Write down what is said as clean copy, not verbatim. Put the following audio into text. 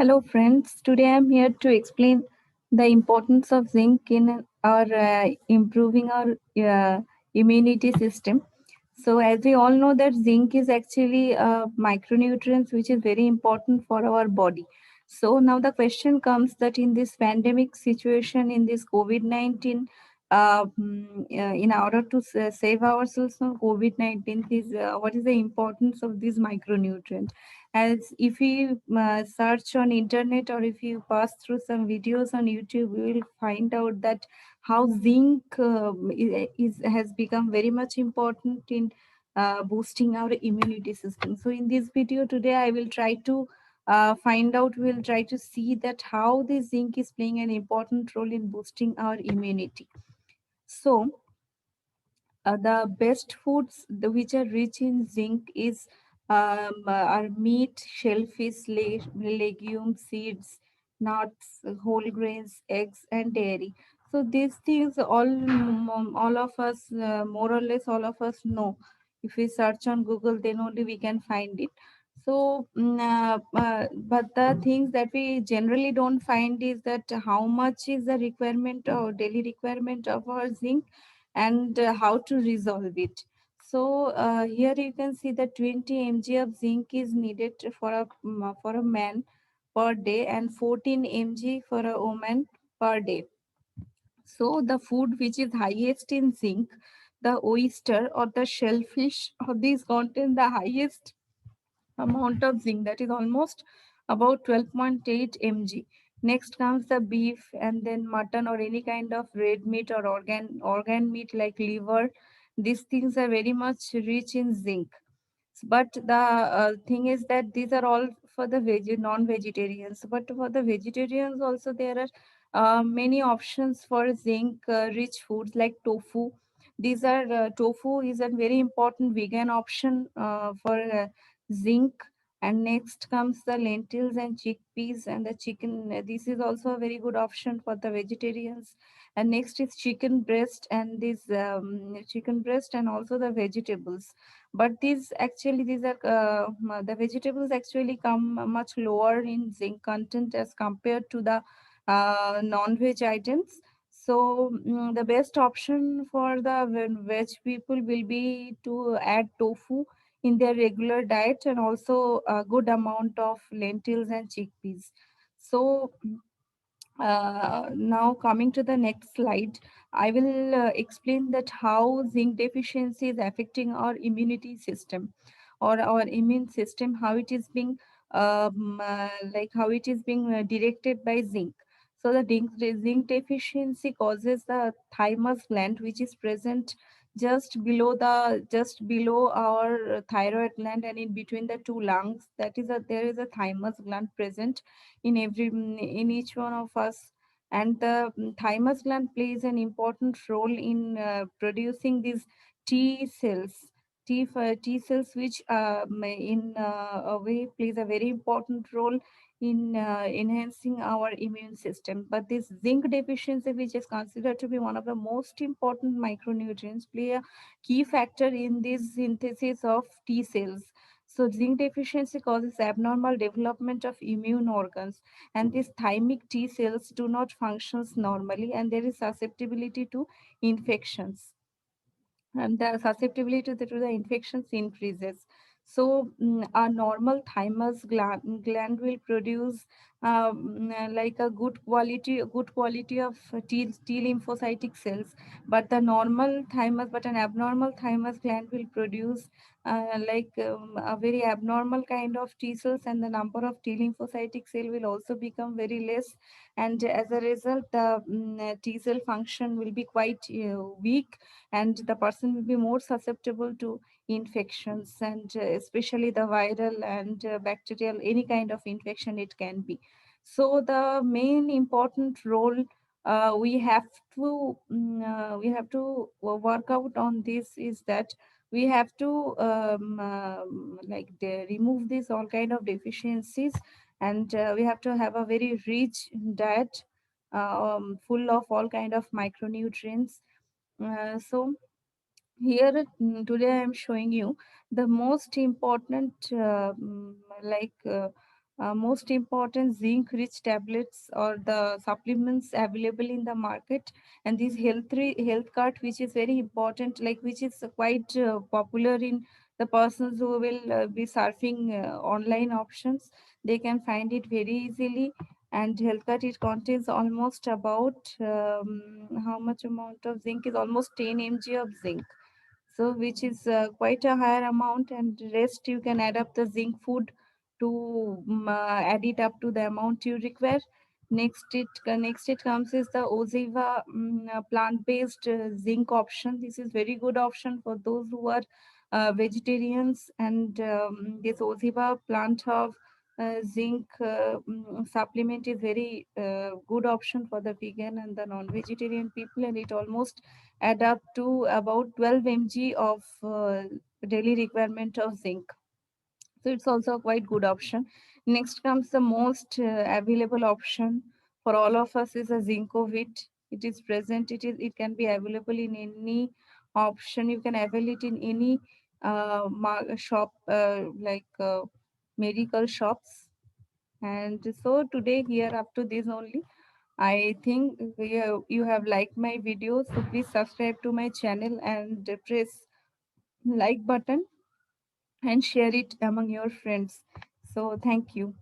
Hello, friends. Today I'm here to explain the importance of zinc in our improving our immunity system. So, as we all know, that zinc is actually a micronutrients which is very important for our body. So now the question comes that in this pandemic situation, in this COVID-19, in order to save ourselves from COVID-19, is what is the importance of these micronutrients? As if you search on internet or if you pass through some videos on YouTube, you will find out that how zinc is has become very much important in boosting our immunity system. So in this video today I will try to find out, we'll try to see that how the zinc is playing an important role in boosting our immunity. So the best foods which are rich in zinc is are meat, shellfish, legumes, seeds, nuts, whole grains, eggs, and dairy. So these things all of us more or less all of us know. If we search on Google, then only we can find it. So, but the things that we generally don't find is that how much is the requirement or daily requirement of our zinc, and how to resolve it. So here you can see that 20 mg of zinc is needed for a man per day and 14 mg for a woman per day. So the food which is highest in zinc, the oyster or the shellfish, or these contain the highest amount of zinc, that is almost about 12.8 mg. Next comes the beef, and then mutton or any kind of red meat or organ meat like liver. These things are very much rich in zinc. But the thing is that these are all for the non-vegetarians. But for the vegetarians also there are many options for zinc rich foods like tofu. These are tofu is a very important vegan option for zinc. And next comes the lentils and chickpeas and the chicken. This is also a very good option for the vegetarians. And next is chicken breast, and this chicken breast and also the vegetables. But these are the vegetables actually come much lower in zinc content as compared to the non-veg items. So the best option for the veg people will be to add tofu in their regular diet, and also a good amount of lentils and chickpeas. So now coming to the next slide, I will explain that how zinc deficiency is affecting our immunity system or our immune system, how it is being how it is being directed by zinc. So the zinc deficiency causes the thymus gland, which is present just below our thyroid gland and in between the two lungs. That is there is a thymus gland present in each one of us. And the thymus gland plays an important role in producing these T cells. T cells, which in a way plays a very important role in enhancing our immune system. But this zinc deficiency, which is considered to be one of the most important micronutrients, play a key factor in this synthesis of T cells. So zinc deficiency causes abnormal development of immune organs, and these thymic T cells do not function normally, and there is susceptibility to infections, and the susceptibility to the infections increases. So a normal thymus gland will produce like a good quality of T lymphocytic cells. But an abnormal thymus gland will produce a very abnormal kind of T cells, and the number of T lymphocytic cell will also become very less. And as a result, the T cell function will be quite weak, and the person will be more susceptible to infections, and especially the viral and bacterial, any kind of infection it can be. So the main important role we have to work out on this is that we have to remove these all kind of deficiencies, and we have to have a very rich diet full of all kind of micronutrients. So here today I am showing you the most important most important zinc rich tablets or the supplements available in the market, and this health card which is very important, like which is quite popular in the persons who will be surfing online options. They can find it very easily. And health card, it contains almost about how much amount of zinc is almost 10 mg of zinc, so which is quite a higher amount, and rest you can add up the zinc food to add it up to the amount you require. Next it comes is the Oziva plant-based zinc option. This is very good option for those who are vegetarians, and this Oziva plant of zinc supplement is very good option for the vegan and the non-vegetarian people, and it almost add up to about 12 mg of daily requirement of zinc. So it's also a quite good option. Next comes the most available option for all of us is a Zincovit. It is present. It can be available in any option. You can avail it in any shop medical shops. And so today here up to this only. I think you have liked my video, so please subscribe to my channel and press like button and share it among your friends. So thank you.